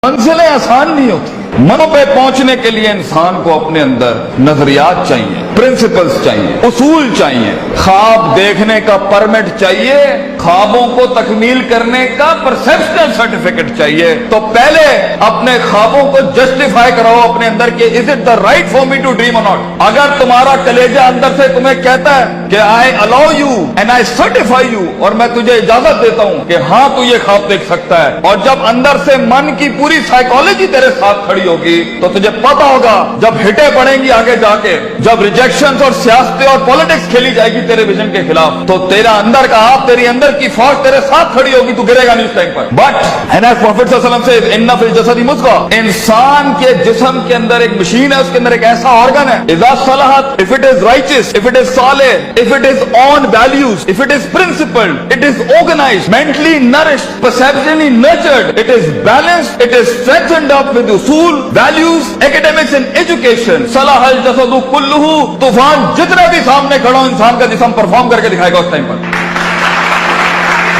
منزلیں آسان نہیں ہوتی. منوں پہ پہنچنے کے لیے انسان کو اپنے اندر نظریات چاہیے, پرنسپلز چاہیے, اصول چاہیے, خواب دیکھنے کا پرمٹ چاہیے, خوابوں کو تکمیل کرنے کا پرسپشنل سرٹیفکیٹ چاہیے. تو پہلے اپنے خوابوں کو جسٹیفائی کراؤ اپنے اندر کہ is it the right for me to dream or not. اگر تمہارا کلیجہ اندر سے تمہیں کہتا ہے کہ I allow you and I certify you, اور میں تجھے اجازت دیتا ہوں کہ ہاں تو یہ خواب دیکھ سکتا ہے, اور جب اندر سے من کی پوری سائیکالوجی تیرے ساتھ کھڑی ہوگی تو تجھے پتا ہوگا جب ہٹیں پڑیں گی آگے جا کے, جب ریجیکشنز اور سیاستیں اور پولیٹکس کھیلی جائے گی تیرے ویژن کے خلاف, تو تیرا اندر کا آپ, تیری اندر کی فوج تیرے ساتھ کھڑی ہوگی, تو گرے گا نہیں اس ٹائم پر. بٹ پروفیٹ صلی اللہ علیہ وسلم سے ان فی الجسد مضغہ, انسان کے جسم کے اندر ایک مشین ہے, اس کے اندر ایک ایسا آرگن ہے, اذا صلحت, if it is righteous, if it is Saleh, if it is on values, if it is principled, it is organized, mentally nourished, perceptually nurtured, it is balanced, it is strengthened up with usul, values, academics and education. صلح الجسد کلہ, طوفان جتنے بھی سامنے کھڑا ہو انسان کا جسم perform کر کے دکھائے گا اس ٹائم پر.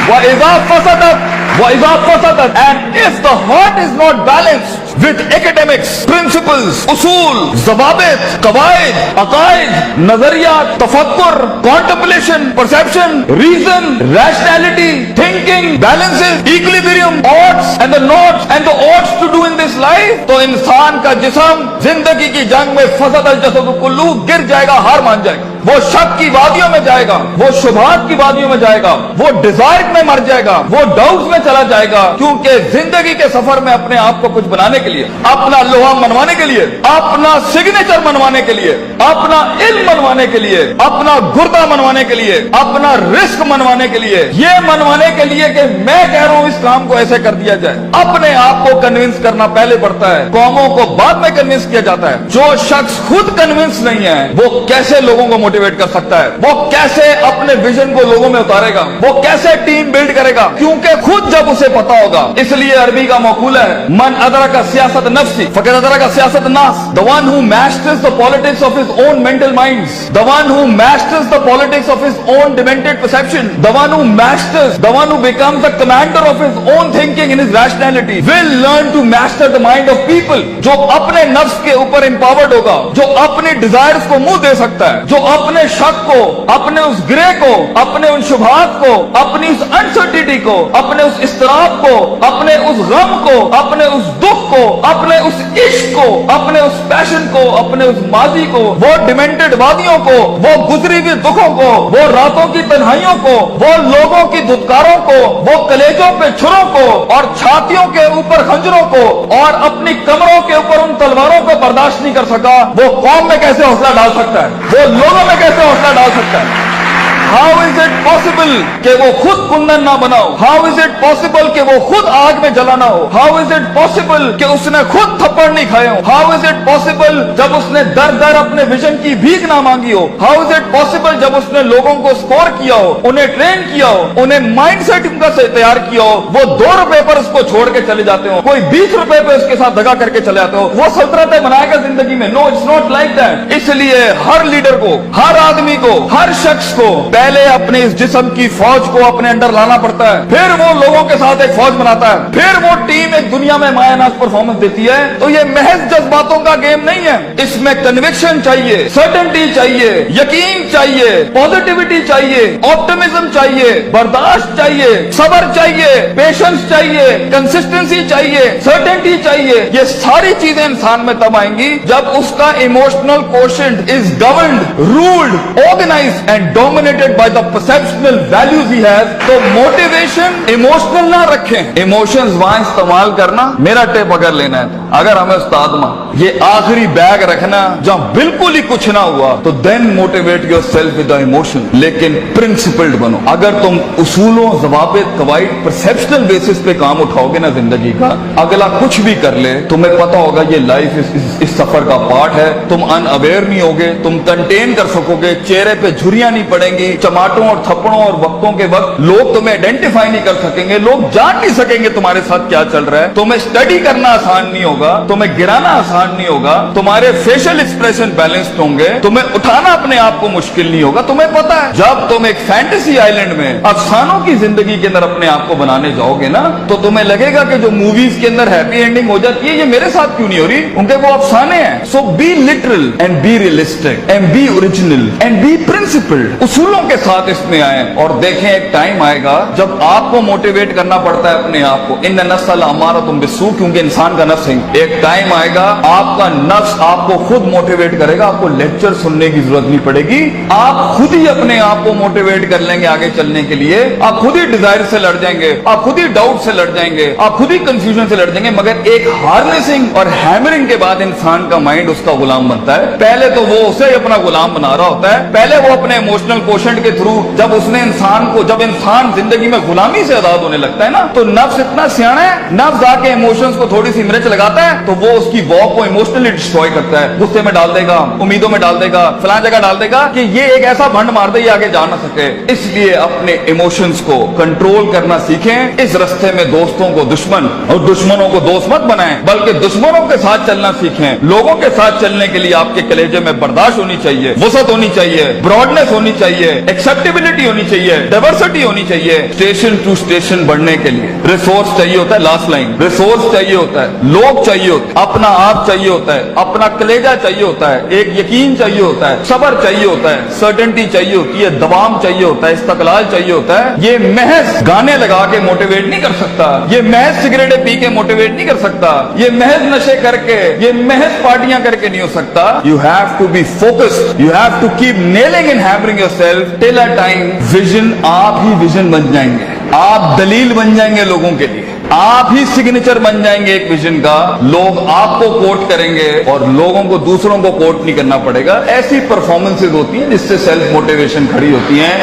وَإِذَا فَسَدَتْ, and if the heart is not balanced with academics, principles, اصول, ضوابط, قواعد, عقائد, نظریات, تفکر, contemplation, perception, reason, rationality, thinking, balances, equilibrium, odds and the nots and the odds to do in this life, تو انسان کا جسم زندگی کی جنگ میں فسد الجسد کلو, گر جائے گا, ہار مان جائے گا, وہ شک کی وادیوں میں جائے گا, وہ شبہات کی وادیوں میں جائے گا, وہ ڈیزائر میں مر جائے گا, وہ ڈاؤٹس میں چلا جائے گا. کیونکہ زندگی کے سفر میں اپنے آپ کو کچھ بنانے کے لیے, اپنا لوہا منوانے کے لیے, اپنا سگنیچر منوانے کے لیے, اپنا علم منوانے کے لیے, اپنا گردہ منوانے کے لیے, اپنا رزق منوانے کے لیے, یہ منوانے کے لیے کہ میں کہہ رہا ہوں اس کام کو ایسے کر دیا جائے, اپنے آپ کو کنونس کرنا پہلے پڑتا ہے, قوموں کو بعد میں کنونس کیا جاتا ہے. جو شخص خود کنونس نہیں ہے وہ کیسے لوگوں کو موٹیویٹ کر سکتا ہے, وہ کیسے اپنے ویژن کو لوگوں میں اتارے گا, وہ کیسے ٹیم بلڈ کرے گا, کیونکہ خود جب اسے پتا ہوگا. اس لیے عربی کا مقولہ ہے, من ادرک سیاست نفسی فقد ادرک سیاست الناس, the one who masters the politics of his own mental minds, the one who masters the politics of his own demented perception, the one who masters, the one who becomes the commander of his own thinking in his rationality will learn to master the mind of people. جو اپنے نفس کے اوپر empowered ہوگا, جو اپنی desires کو منہ دے سکتا ہے, جو اپنے شک کو, اپنے اس گرے کو, اپنے ان شبہات کو, اپنی اس انسرٹینٹی کو, اپنے اس اضطراب کو, اپنے اس غم کو, اپنے اس دکھ کو, اپنے اس عشق کو, اپنے اس پیشن کو, اپنے اس ماضی کو, وہ ڈیمنٹڈ وادیوں کو, وہ گزری ہوئی دکھوں کو, وہ راتوں کی تنہائیوں کو, وہ لوگوں کی دھتکاروں کو, وہ کلیجوں پہ چھروں کو اور چھاتیوں کے اوپر خنجروں کو اور اپنی کمروں کے اوپر ان تلواروں کو برداشت نہیں کر سکا, وہ قوم میں کیسے حوصلہ ڈال سکتا ہے, وہ لوگوں میں کیسے حوصلہ ڈال سکتا ہے. How is it possible کہ وہ خود کندن نہ بناؤ, how is it possible کہ وہ خود آگ میں جلا نہ ہو, how is it possible کہ اس نے خود تھپڑ نہیں کھائے ہو, how is it possible جب اس نے در در اپنے ویژن کی بھیک نہ مانگی ہو, how is it possible جب اس نے لوگوں کو سکور کیا ہو, انہیں ٹرین کیا ہو, انہیں مائنڈ سیٹ ان کا تیار کیا ہو, وہ 2 روپے پر اس کو چھوڑ کے چلے جاتے ہو, کوئی 20 روپے پہ اس کے ساتھ دگا کر کے چلے جاتے ہو, وہ سلطنتیں بنائے گا زندگی میں. نو, اٹس ناٹ لائک دیٹ. اس لیے ہر لیڈر کو, ہر آدمی کو, ہر شخص کو پہلے اپنے اس جسم کی فوج کو اپنے اندر لانا پڑتا ہے, پھر وہ لوگوں کے ساتھ ایک فوج بناتا ہے, پھر وہ ٹیم ایک دنیا میں مایہ ناز پرفارمنس دیتی ہے. تو یہ محض جذباتوں کا گیم نہیں ہے, اس میں کنوکشن چاہیے, سرٹنٹی چاہیے, یقین چاہیے, پازیٹیوٹی چاہیے, آپٹمزم چاہیے, برداشت چاہیے, صبر چاہیے, پیشنس چاہیے, کنسسٹنسی چاہیے, سرٹنٹی چاہیے. یہ ساری چیزیں انسان میں تب آئیں گی جب اس کا emotional quotient is governed, ruled, organised and dominated by the perceptual values he has. تو موٹیویشن ایموشنل نہ رکھیں, ایموشنز وہاں استعمال کرنا. میرا ٹیپ اگر لینا ہے, اگر ہمیں استاد ماں یہ آخری بیگ رکھنا جہاں بالکل ہی کچھ نہ ہوا, تو then motivate yourself with the emotion, لیکن principled بنو. اگر تم اصولوں, ضوابط, قواعد, perceptual basis پہ کام اٹھاؤ گے نا زندگی کا, اگلا کچھ بھی کر لے تمہیں پتا ہوگا یہ لائف اس سفر کا پارٹ ہے. تم ان اویئر نہیں ہوگے, تم کنٹین کر سکو گے, چہرے پہ جھریاں نہیں پڑیں گی, चमाटों और थप्पड़ों और वक्तों के वक्त लोग तुम्हें आइडेंटिफाई नहीं कर सकेंगे, लोग जान नहीं सकेंगे तुम्हारे साथ क्या चल रहा है। तुम्हें स्टडी करना आसान नहीं होगा, तुम्हें गिराना आसान नहीं होगा, तुम्हारे फेशियल एक्सप्रेशन बैलेंस्ड होंगे, तुम्हें उठाना अपने आप को मुश्किल नहीं होगा। तुम्हें पता है जब तुम एक फैंटेसी आइलैंड में अफसानों की जिंदगी के अंदर अपने आप को बनाने जाओगे ना, तो तुम्हें लगेगा कि जो मूवीज के अंदर हैप्पी एंडिंग हो जाती है ये मेरे साथ क्यों नहीं हो रही, उनके वो अफसाने हैं। So be literal and be realistic and be original and be principled. उसूलों के साथ इसमें आए और देखें एक टाइम आएगा जब आपको मोटिवेट करना पड़ता है अपने आप को। इन नस्ल हमारा तुम बिस्सू, क्योंकि इंसान का नफ्स है। एक टाइम आएगा आपका नफ्स आपको खुद मोटिवेट करेगा, आपको लेक्चर सुनने की जरूरत नहीं पड़ेगी, आप खुद ही अपने आप को मोटिवेट कर लेंगे आगे चलने के लिए। आप खुद ही डिजायर से लड़ जाएंगे, आप खुद ही डाउट से लड़ जाएंगे, आप खुद ही कंफ्यूजन से लड़ जाएंगे। मगर एक हार्नेसिंग और हैमरिंग के बाद इंसान का माइंड उसका गुलाम बनता है। पहले तो वो उसे अपना गुलाम बना रहा होता है, पहले वो अपने इमोशनल कोशेंट के थ्रू जब उसने जब इंसान जिंदगी में गुलामी से आजाद होने लगता है ना, तो नफ्स इतना सियाना है, नफ्स आके इमोशंस को थोड़ी सी मिर्च लगाता है तो वो उसकी वॉक को इमोशनली डिस्ट्रॉय करता है, गुस्से में डाल देगा, उम्मीदों में डाल देगा, फलां जगह डाल देगा कि ये एक ऐसा भंड मार दे ये आगे जा ना सके। इसलिए अपने इमोशंस को कंट्रोल करना सीखें। इस रास्ते में दोस्तों को दुश्मन और दुश्मनों को दोस्त मत बनाएं, बल्कि दुश्मनों के साथ चलना सीखें। लोगों के साथ चलने के लिए आपके कलेजे में बर्दाश्त होनी चाहिए, वसत होनी चाहिए, ब्रॉडनेस होनी चाहिए, एक्सेप्टेबिलिटी होनी चाहिए, डाइवर्सिटी होनी चाहिए। स्टेशन टू स्टेशन बढ़ने के लिए रिसोर्स चाहिए होता है, लास्ट लाइन, रिसोर्स चाहिए होता है, लोग चाहिए होते हैं, अपना आप चाहिए होता है, अपना कलेजा चाहिए होता है, एक यकीन चाहिए होता है, सब्र चाहिए होता है, सर्टेनिटी चाहिए होती है, दवाम चाहिए होता है, इस्तकलाल चाहिए होता है। ये महज गाने लगा के मोटिवेट नहीं कर सकता, ये महज सिगरेटें पी के मोटिवेट नहीं कर सकता, ये महज नशे करके, ये महज पार्टियां करके नहीं हो सकता। You have to be focused, you have to keep nailing and hammering yourself till a time vision, आप ही विजन बन जाएंगे, आप दलील बन जाएंगे लोगों के लिए, आप ही सिग्नेचर बन जाएंगे एक विजन का। लोग आपको कोट करेंगे और लोगों को दूसरों को कोट नहीं करना पड़ेगा। ऐसी परफॉर्मेंसेज होती हैं जिससे सेल्फ मोटिवेशन खड़ी होती है।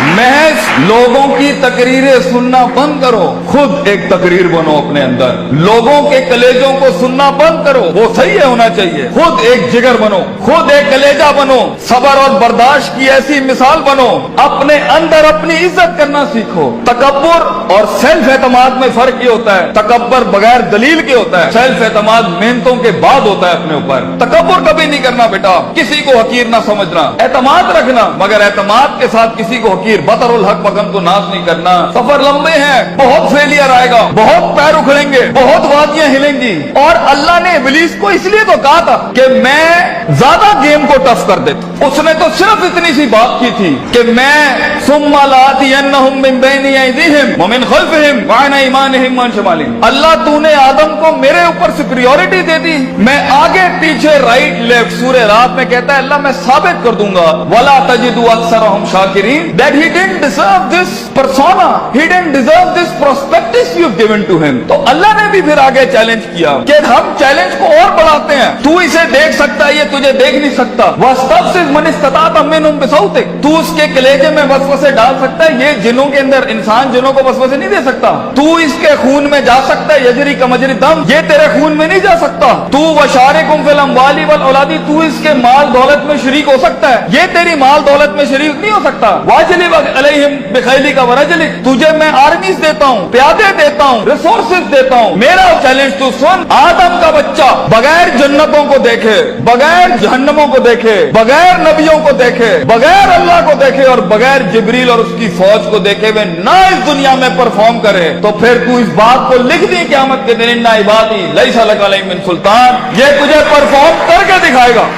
महज लोगों की तकरीरें सुनना बंद करो, खुद एक तकरीर बनो अपने अंदर। लोगों के कलेजों को सुनना बंद करो, वो सही है होना चाहिए। खुद एक जिगर बनो, खुद एक कलेजा बनो, सब्र और बर्दाश्त की ऐसी मिसाल बनो। अपने अंदर अपनी इज्जत करना सीखो। तकब्बुर और सेल्फ एतमाद में फर्क ये होता है, तकब्बुर बगैर दलील के होता है, सेल्फ एतमाद मेहनतों के बाद होता है अपने ऊपर। तकब्बुर कभी नहीं करना बेटा, किसी को हकीर ना समझना, एतमाद रखना, मगर एतमाद के साथ किसी को हकीर बतरुल हक पगम को नाश नहीं करना। सफर लंबे हैं, बहुत फेलियर आएगा, बहुत पैर उखड़ेंगे, बहुत वादियां हिलेंगी। और अल्लाह ने इब्लीस को इसलिए तो कहा था कि मैं ज्यादा गेम को टफ कर देता। उसने तो सिर्फ इतनी सी बात की थी कि मैं सुम्मा लातियन्नहुम मिन बैनि अयदीहिम व मिन खल्फिहिम व अन अयमानिहिम व अन शमालिहिम। अल्लाह तूने आदम को मेरे ऊपर सुपीरियॉरिटी दे दी, मैं आगे पीछे राइट लेफ्ट। सूरह रात में कहता है अल्लाह मैं साबित कर दूंगा, वला तजिदु अक्सरहुम शाकिरीन, that he didn't deserve this persona, he didn't deserve this prospectus you've given to him। तो अल्लाह ने भी फिर आगे चैलेंज किया कि हम चैलेंज को और बढ़ाते हैं, तू इसे देख सकता है, ये तुझे देख नहीं सकता। वस्तफ़िज़ मन इस्तताअ मिनहुम बिसौतिक, तू उसके कलेजे में वसवसे डाल सकता है, ये जिनों के अंदर, इंसान जिनों को वसवसे नहीं दे सकता। तू इसके खून में जा सकता है, यजरी कमजरी दम, ये तेरे खून में नहीं जा सकता। तू वशारिकुम फिल अम्वाली वल औलादी, तू इसके माल दौलत में शरीक हो सकता है, ये तेरी माल दौलत में शरीक नहीं हो सकता। वाजिली अलैहिम बिखैली का वरजलिक, तुझे मैं आर्मीज देता हूँ, प्यादे देता हूँ, रिसोर्सेज देता हूँ। मेरा चैलेंज तू सुन, आदम का बच्चा बगैर जन्नतों को देखे, बगैर जहन्नमों को देखे, बगैर नबियों को देखे, बगैर अल्लाह को देखे और बगैर जिब्रील और उसकी फौज को देखे हुए ना इस दुनिया में परफॉर्म करे, तो फिर तू इस बात को लिख दी क़यामत के दिन, इन्ना इबादी लैसा लक अलैहिम मिन सुल्तान, ये तुझे परफॉर्म करके दिखाएगा।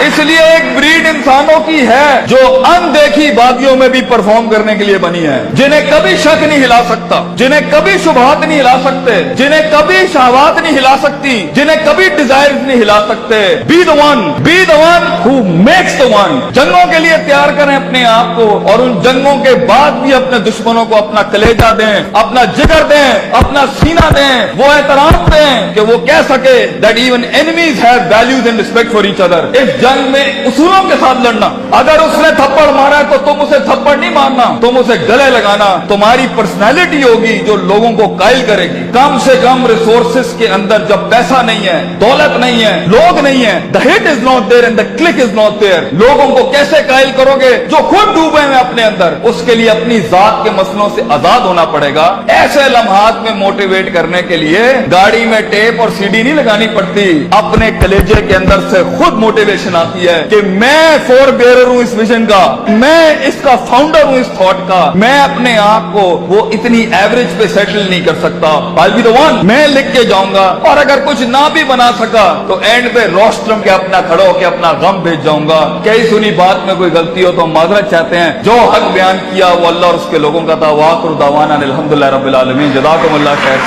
इसलिए एक ब्रीड इंसानों की है जो अनदेखी वादियों में भी परफॉर्म करने के लिए बनी है, जिन्हें कभी शक नहीं हिला सकता, जिन्हें कभी शुबहात नहीं हिला सकते, जिन्हें कभी शहवात नहीं हिला सकती, जिन्हें कभी डिजायर नहीं हिला सकते। Be the one who makes the one. जंगों के लिए तैयार करें अपने आप को, और उन जंगों के बाद भी अपने दुश्मनों को अपना कलेजा दें, अपना जिगर दें, अपना सीना दें, वो एहतराम दें कि वो कह सके that even enemies have values and respect for each other. इस जंग में उसूलों के साथ लड़ना। अगर उसने थप्पड़ मारा है तो तुम उसे थप्पड़ नहीं मारना, तुम उसे गले लगाना। तुम्हारी पर्सनैलिटी होगी जो लोगों को कायल करेगी। कम से कम रिसोर्सेस के अंदर जब पैसा नहीं है, दौलत नहीं है, लोग नहीं है, the hit is not there and the click is not there, लोगों को कैसे कायल करोगे जो खुद डूबे हैं अपने अंदर? उसके लिए अपनी जात के मसलों से आजाद होना पड़ेगा। ऐसे लम्हात में मोटिवेट करने के लिए गाड़ी में टेप और सीडी नहीं लगानी पड़ती, अपने कलेजे के अंदर से खुद मोटिवेशन आती है कि मैं फोर बेरर हूं इस विजन का, मैं इसका फाउंडर हूं इस थॉट का। मैं अपने आप को वो इतनी एवरेज पे सेटल नहीं कर सकता, I'll be the one, मैं लिख के जाऊंगा। और अगर कुछ ना भी बना सका तो एंड पे रोस्ट्रम के अपना खड़ा होकर अपना गम भेज जाऊंगा। कई सुनी बात में कोई गलती हो तो हम माजरत चाहते हैं। जो हक बयान किया वो अल्लाह और उसके लोगों का था। वाखिर दावाना अनिल हम्दुलिल्लाहि रब्बिल आलमीन। जज़ाकुमुल्लाह खैर।